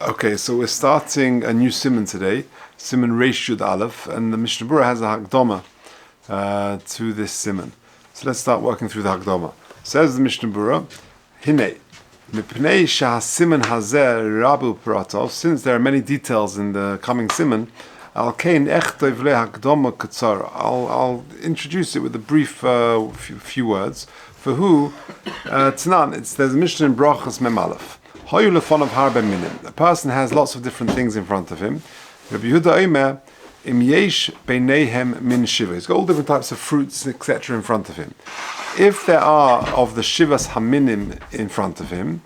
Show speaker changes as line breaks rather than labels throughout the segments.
Okay, so we're starting a new siman today, siman Reish Yud Aleph, and the Mishnah Berurah has a Hakdama to this siman. So let's start working through the Hakdama. Says the Mishnah Berurah, Hine, mipnei shahasiman hazeh rabu Brachos, since there are many details in the coming siman, I'll introduce it with a brief few words. For who? Tanan, there's a Mishnah in Brachos Mem Aleph. A person has lots of different things in front of him. Rabbi Yehuda Omer, im yesh beinehem min shiva. He's got all different types of fruits, etc. in front of him. If there are of the shivas haminim in front of him,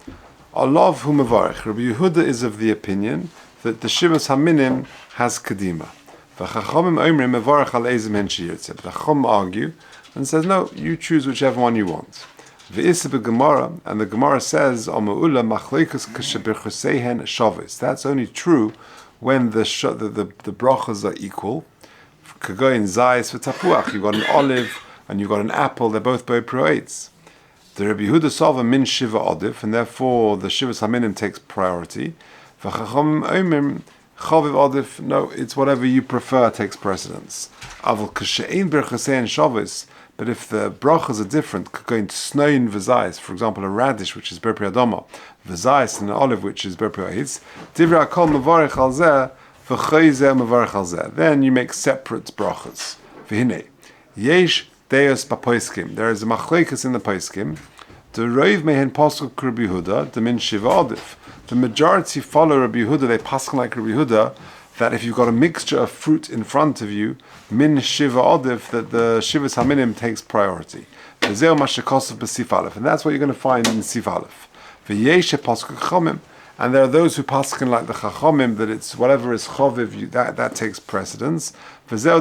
alav hu mevarech. Rabbi Yehuda is of the opinion that the shivas haminim has kedima. V'chachamim omrim mevarech al ezim hen shiyirtzeh. But the Chacham argue and says, no, you choose whichever one you want. Gemara, and the Gemara says, that's only true when the brachos are equal. You've got an olive and you've got an apple, they're both proates. The Rabbi Yehuda solve min shiva odif, and therefore the shivas haminim takes priority. Chaviv odif, no, it's whatever you prefer takes precedence. But if the brachas are different, going to snoin v'zayis, for example, a radish which is ber priadoma, v'zayis and an olive which is ber priadis, divrei hakol mevarech al zeh, v'choyzeh mevarech al zeh. Then you make separate brachas. V'hinei, yesh deus b'poiskim. There is a machlekes in the poiskim. The roiv mehen pasuk Rabbi Yehuda, the min shiva odif. The majority follow Rabbi Yehuda. They pasuk like Rabbi Yehuda, that if you've got a mixture of fruit in front of you, min shiva odif, that the shivas haminim takes priority. And that's what you're going to find in Sif Aleph. And there are those who paskin like the chachamim, that it's whatever is choviv, that takes precedence. And that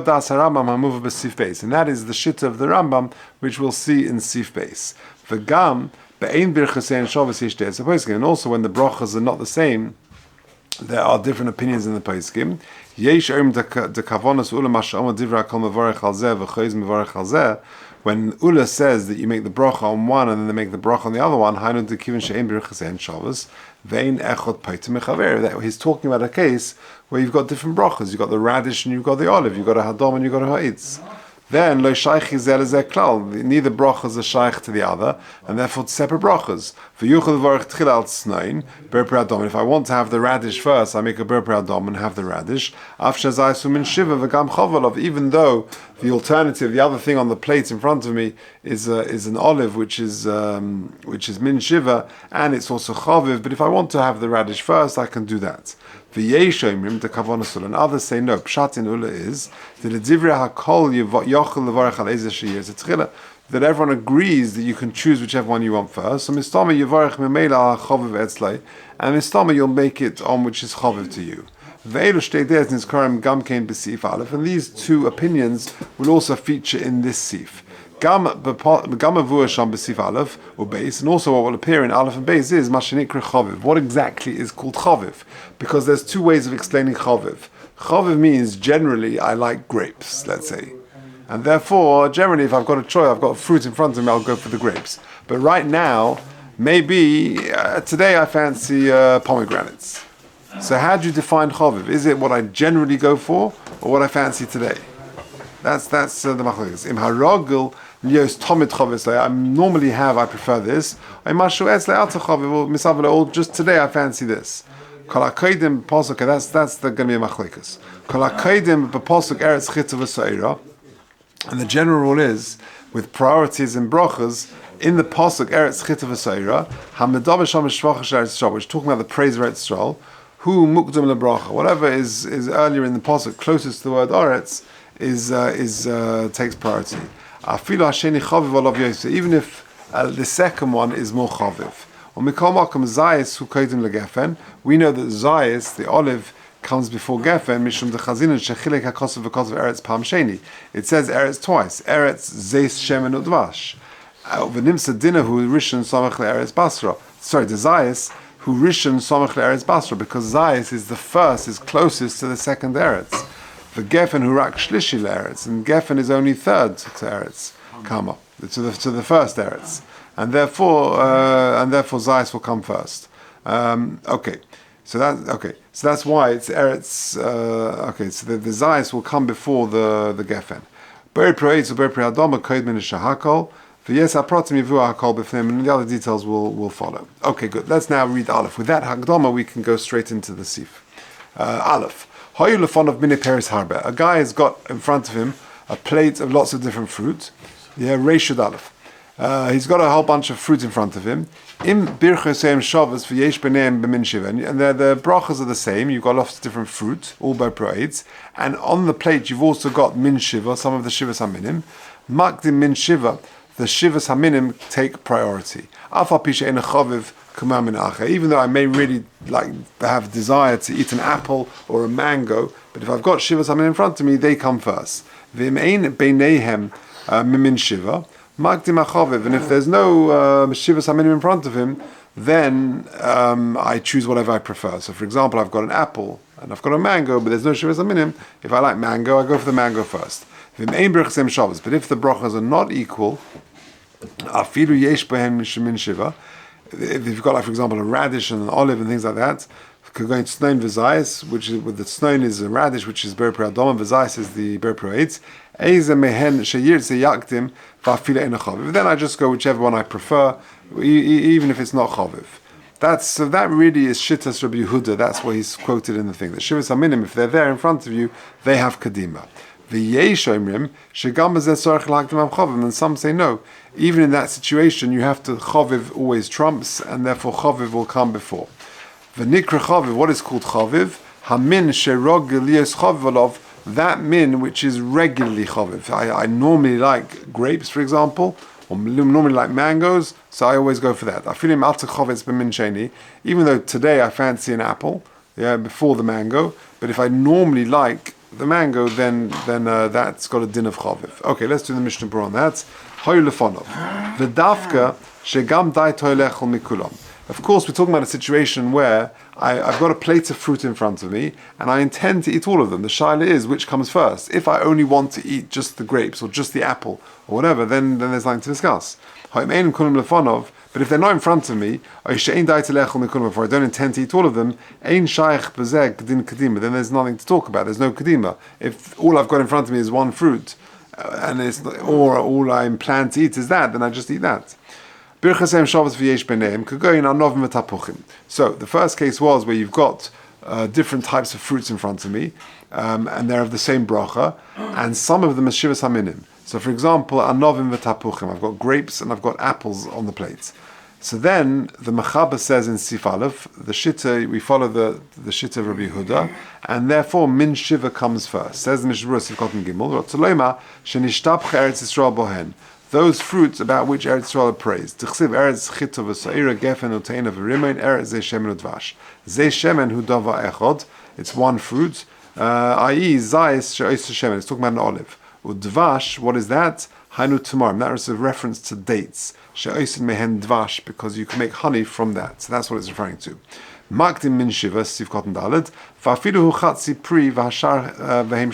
is the shitta of the Rambam, which we'll see in Sif Beis. And also when the brachas are not the same, there are different opinions in the Paiskim. When Ula says that you make the bracha on one and then they make the bracha on the other one, he's talking about a case where you've got different brachas. You've got the radish and you've got the olive. You've got a hadam and you've got a ha'itz. Then neither brachas are shaykh to the other, and therefore it's separate brachas. If I want to have the radish first, I make a ber priadom and have the radish. Even though the alternative, the other thing on the plate in front of me is an olive, which is min shiva, and it's also chaviv. But if I want to have the radish first, I can do that. And others say no. Pshat in Ula is that everyone agrees that you can choose whichever one you want first. So mistama yivarech memela chaviv etzlei, and mistama you'll make it on which is chaviv to you. And these two opinions will also feature in this sif. And also what will appear in Aleph and Beis is Mashinikra Chaviv. What exactly is called Chaviv? Because there's two ways of explaining Chaviv. Chaviv means generally I like grapes, let's say. And therefore, generally if I've got a choice, I've got a fruit in front of me, I'll go for the grapes. But right now, maybe today I fancy pomegranates. So how do you define Chaviv? Is it what I generally go for or what I fancy today? That's the machlokes. Im haragil lios tomid chavis. I normally I prefer this. I mashu etzle alta chaviv misavle. Or just today I fancy this. Kol hakaydim pasuk. That's going to be a machlokes. Kol hakaydim b'pasuk eretz chitzav v'soira. And the general rule is with priorities and brachas in the pasuk eretz chitzav v'soira. Hamedav sham shvachash eretz Yisrael, which is talking about the praise of Eretz Yisrael. Hu mukdam lebracha. Whatever is earlier in the pasuk closest to the word eretz is takes priority. Even if the second one is more chaviv. We know that zayis, the olive, comes before gefen. It says eretz twice. Eretz zeis shemen udvash. Sorry, the zayis who rishon samach le'eretz basra, because zayis is the first, is closest to the second eretz. The gefen who rak shlishi le'eretz, and gefen is only third to eretz kama, to the first eretz, and therefore zayis will come first. Okay, So that's why it's eretz. So the zayis will come before the gefen. Ber proetz or ber preadoma koid min shahakol. V'yes hapratim yivu hakol b'fneim, and the other details will follow. Okay, good. Let's now read Aleph. With that hakdama, we can go straight into the sif. Aleph. Hayu lefon of mini peris harbe. A guy has got in front of him a plate of lots of different fruit. Yeah, Reishud Aleph. He's got a whole bunch of fruit in front of him. Im birchosem shavas v'yesh b'neim b'min shiva. And the brachos are the same. You've got lots of different fruit, all by proids. And on the plate, you've also got min shiva, some of the shivas haminim. Makdim min shiva. The shivas haminim take priority. Even though I may really have desire to eat an apple or a mango, but if I've got shivas haminim in front of me, they come first. V'im beinehem mimin shiva. And if there's no shivas haminim in front of him, then I choose whatever I prefer. So, for example, I've got an apple and I've got a mango, but there's no shivas haminim. If I like mango, I go for the mango first. But if the brachos are not equal, if you've got, for example, a radish and an olive and things like that, going to snoin v'zayis, which is with the snoin is a radish, which is ber preadoma, v'zayis is the ber proetz. Then I just go whichever one I prefer, even if it's not chaviv. That really is shittas Rabbi Yehuda. That's what he's quoted in the thing. The shivas haminim, if they're there in front of you, they have kadima. And some say no. Even in that situation, you have to chaviv always trumps, and therefore chaviv will come before. V'nikra chaviv. What is called chaviv? Hamin sherog lios chaviv, that min which is regularly chaviv. I normally like grapes, for example, or normally like mangoes, so I always go for that. I feel him alta chavetz b'min sheni. Even though today I fancy an apple, before the mango, but if I normally like the mango, then that's got a din of chaviv. Okay, let's do the Mishnah Berurah on that. Hayu lefonov v'dafka shegam dai toilechol mikulam. Of course, we're talking about a situation where I've got a plate of fruit in front of me, and I intend to eat all of them. The shaila is which comes first. If I only want to eat just the grapes or just the apple or whatever, then there's nothing to discuss. But if they're not in front of me, if I don't intend to eat all of them, then there's nothing to talk about. There's no kedima. If all I've got in front of me is one fruit, or all I'm planned to eat is that, then I just eat that. So the first case was where you've got different types of fruits in front of me, and they're of the same bracha, and some of them are shivas haminim. So, for example, anovim v'tapuchim. I've got grapes and I've got apples on the plates. So then the Mechaber says in Sif Aleph, the shitta, we follow the shitta of Rabbi Yehuda, and therefore min shiva comes first. Says the Mishnah Berurah Sif Kotan Gimel, Rotzolema shenishtabcha Eretz Yisrael bohen. Those fruits about which Eretz Yisrael are praised. T'chsiv Eretz chito v'sa'ira gefen uteina v'rimein Eretz zeh shemen udvash. Zeh shemen hu dava echod. It's one fruit, i.e. zayis she'ois shemen. It's talking about an olive. Udvash, what is that? Hainu tamarim. That is a reference to dates. She'oisin mehen dvash, because you can make honey from that. So that's what it's referring to. Makdim min shiva, Sif Kotan Dalet. V'afilu hu chatzi pri v'hasharim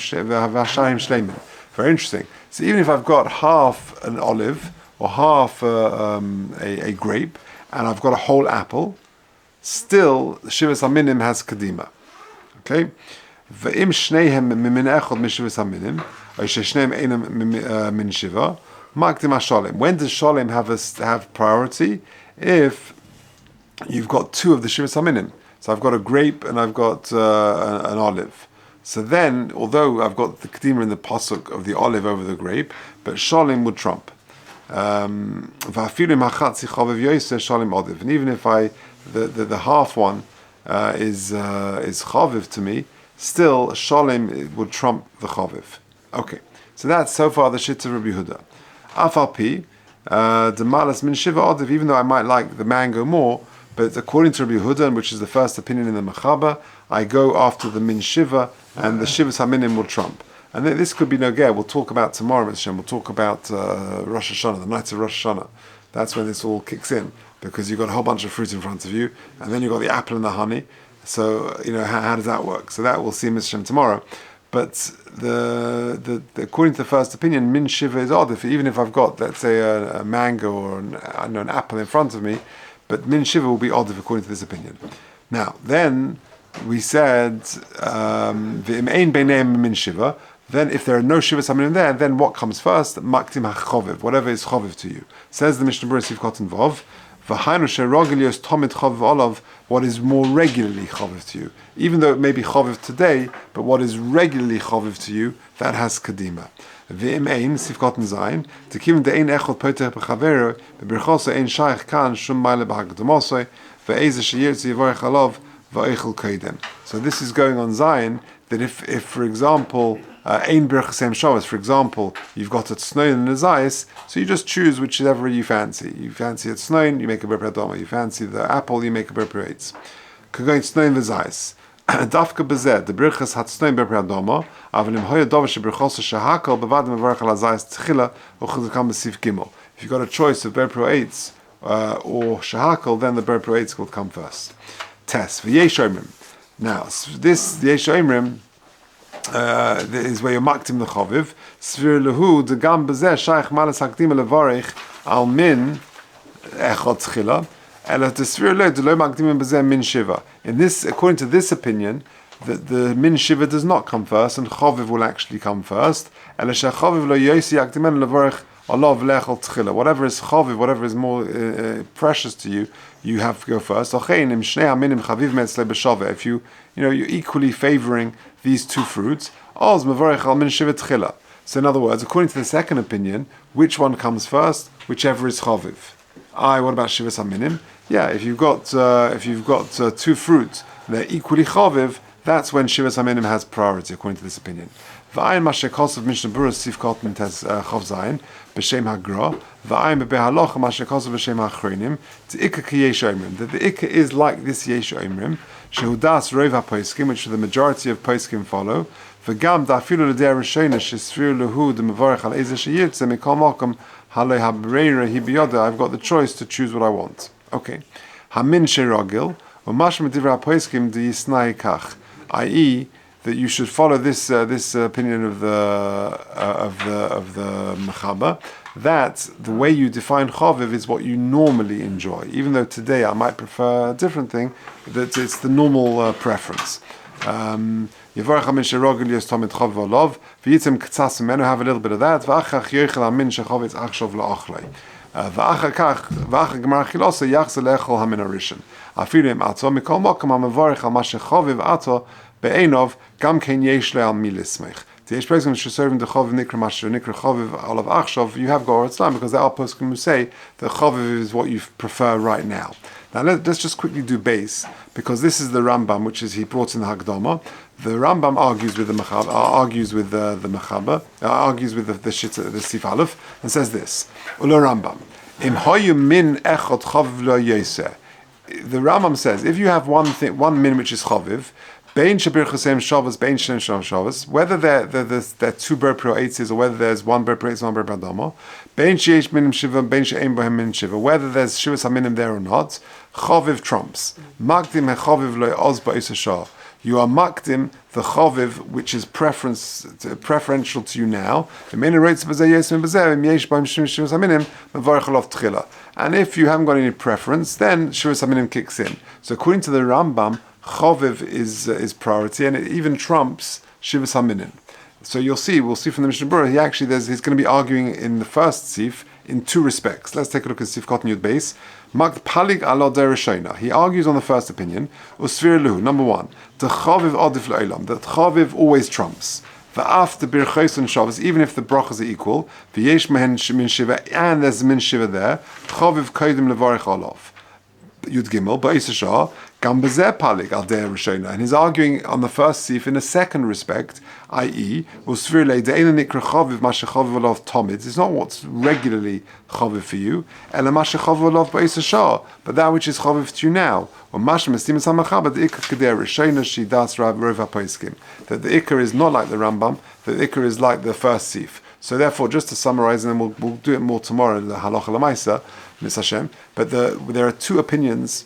shleimin. Very interesting. So even if I've got half an olive or half a grape, and I've got a whole apple, still shivas haminim has kadima. Okay. Ve'im shneihem min echod mishivas haminim, or shneim einam min shiva, makdim hasholem. When does sholem have priority? If you've got two of the shivas haminim. So I've got a grape and I've got an olive. So then, although I've got the kedima in the pasuk of the olive over the grape, but sholim would trump. And even if the half one is chaviv to me, still sholim would trump the chaviv. Okay, so that's so far the shit of Rabbi Yehuda. Afalpi, the malas min shiva odiv. Even though I might like the mango more, but according to Rabbi Yehuda, which is the first opinion in the Mechaber, I go after the min shiva, and the shivas haminim will trump. And then this could be nogeh. We'll talk about tomorrow, Hashem. We'll talk about Rosh Hashanah, the nights of Rosh Hashanah. That's when this all kicks in, because you've got a whole bunch of fruit in front of you, and then you've got the apple and the honey. So, how does that work? So that we'll see Hashem tomorrow. But the according to the first opinion, min shiva is odd. Even if I've got, let's say, a mango or an apple in front of me, but min shiva will be odd according to this opinion. Now, then we said v'im ein beineim min shiva. Then, if there are no shivas haminim there, then what comes first? Maktim hachoviv, whatever is choviv to you. Says the Mishnah Berurah Sif Cotton Vov, v'hainu she'rogelios tomid choviv olav, what is more regularly choviv to you. Even though it may be choviv today, but what is regularly choviv to you, that has kadima. V'im ein, Sif Cotton Zayin, t'kivim de'ein echot potech b'chavero, b'brachos ein shaykh kan, shum maile b'hagdamosoi, v'eze she'yirtzi yivorech alav, v'eichel kaidem. So this is going on Zion, that if for example, ein Brachos Shabbos, for example, you've got a tznoin and a zayis, so you just choose whichever you fancy. You fancy a tznoin, you make a ber pradoma. You fancy the apple, you make a ber prates. Kagoin tznoin v'zayis. Dafka bezed, the Brachos hat tznoin ber pradoma, aval im hoya dova shebrachos shehakol bevadim mevarach al zayis tchila uchazakam b'sif gimel. If you've got a choice of ber prates or shehakol, then the ber prates will come first. Test v'yesh omrim. Now this yesh omrim. Is where you're maktim the choviv. Svir lehu de gam bezeh shaykh malas hakdim levarich al min echot tchila. Ela de svir lehu de lo makdim bezeh min shiva. In this, according to this opinion, that the min shiva does not come first, and choviv will actually come first. Ela shechoviv lo yosi hakdim levarich alav lechot tchila. Whatever is choviv, whatever is more precious to you, you have to go first. If you're equally favoring these two fruits, so in other words, according to the second opinion, which one comes first? Whichever is choviv. What about shivas haminim? Yeah, if you've got two fruits, they're equally choviv, that's when shivas haminim has priority, according to this opinion. V'ayin mashekos Mishnah Berurah Sif Cotton Tes Chov Zayin b'shem hagra. V'ayin b'behalocha mashekos b'shem hachronim. T'ikka ki yesh omrim. That the ikka is like this yesh omrim. Shehudas rov haposkim, which the majority of poskim follow. V'gam da'afilu l'dei rishona shesfir lehu d'mevarech al eze sheyirtze mikol mokom halei habreira hi biyoda. I've got the choice to choose what I want. Okay. Hamin sheragil u'mash medivra poskim d'yisnai kach. I.e., that you should follow this opinion of the Mechaba, that the way you define choviv is what you normally enjoy. Even though today I might prefer a different thing, that it's the normal preference. Yivarach hamin sherogel yostomid choviv olav v'yitzem k'tzas menu, have a little bit of that. V'achach yoichel hamin shechoviv achshov la'achlei. V'achach gemar chilosa yachze le'echol hamin arishin. Afilu im ato mikol mokom ha'mevarech al ma shechoviv ato be'enov gam ken yesh le'al milismech. The yesh poskim should serve in the choviv nikra masher nikra choviv olav achshov. You have Golker Islam because there are poskim who say that choviv is what you prefer right now. Now let's just quickly do base, because this is the Rambam, which is he brought in the Hagdama. The Rambam argues with the Mechaba, argues with the Mechaba, argues with the Sif Aleph, and says this: Ula Rambam, im hoyu min echot choviv lo yoseh. The Rambam says if you have one min which is choviv, bein shebirchosem Shabbos, bein shem Shabbos, whether they're two ber pro eitzes or whether there's one ber pro eitzes, one ber pradama, bein sheish minim shiva, bein she'ein bohem minim shiva, whether there's shivas haminim there or not, choviv trumps. Makdim hechoviv lo oz ba'isashah. You are makdim the choviv which is preferential to you now. And if you haven't got any preference, then shivas haminim kicks in. So according to the Rambam, choviv is priority, and it even trumps shivas haminim. So we'll see from the Mishnah Berurah, he's going to be arguing in the first sif in two respects. Let's take a look at Sif Cotton Yud Beis. Makt palig alo dereshona. He argues on the first opinion. Usfir luhu. Number one, the chaviv adif le'olam. That chaviv always trumps. Va'af the birchos and Shabbos, even if the brachos are equal. V'yesh mehen min shiva, and there's min shiva there. Chaviv kodim levarich olav. Yud Gimel, Ba'isashah, Gam Bezeh Palik al Der Rishona. And he's arguing on the first sif in a second respect, i.e., Usvirle De'ena Nikra Chaviv Masha Chaviv Olav Tomid. It's not what's regularly Chaviv for you, Ela Masha Chaviv Olav Ba'isashah, but that which is Chaviv to you now. Or Masha Mestim Samachah, but the Ikar Keder Rishona Shidas Rav Rova Poiskim. That the Ikar is not like the Rambam, that the Ikar is like the first sif. So therefore, just to summarize, and then we'll do it more tomorrow, the Halacha L'Maisa, Miss Hashem. But there are two opinions.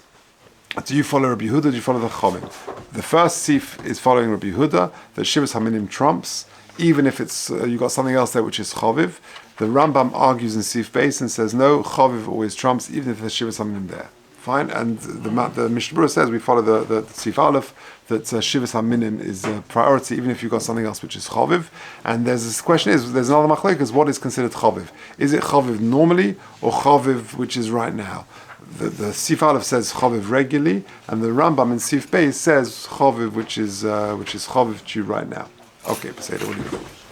Do you follow Rabbi Yehuda? Do you follow the Chomim? The first sif is following Rabbi Yehuda. The Shivas Haminim trumps, even if it's you got something else there which is Choviv. The Rambam argues in Sif Beis and says no, Choviv always trumps, even if there's Shivas Haminim there. Fine, and the Mishnah Berurah says we follow the Sif Aleph, that Shivas HaMinim is a priority, even if you've got something else which is Chaviv. And there's this question there's another machlokes, what is considered Chaviv? Is it Chaviv normally, or Chaviv which is right now? The Sif Aleph says Chaviv regularly, and the Rambam in Sif Beis says Chaviv which is Chaviv to you right now. Okay, Peseda, what do you think?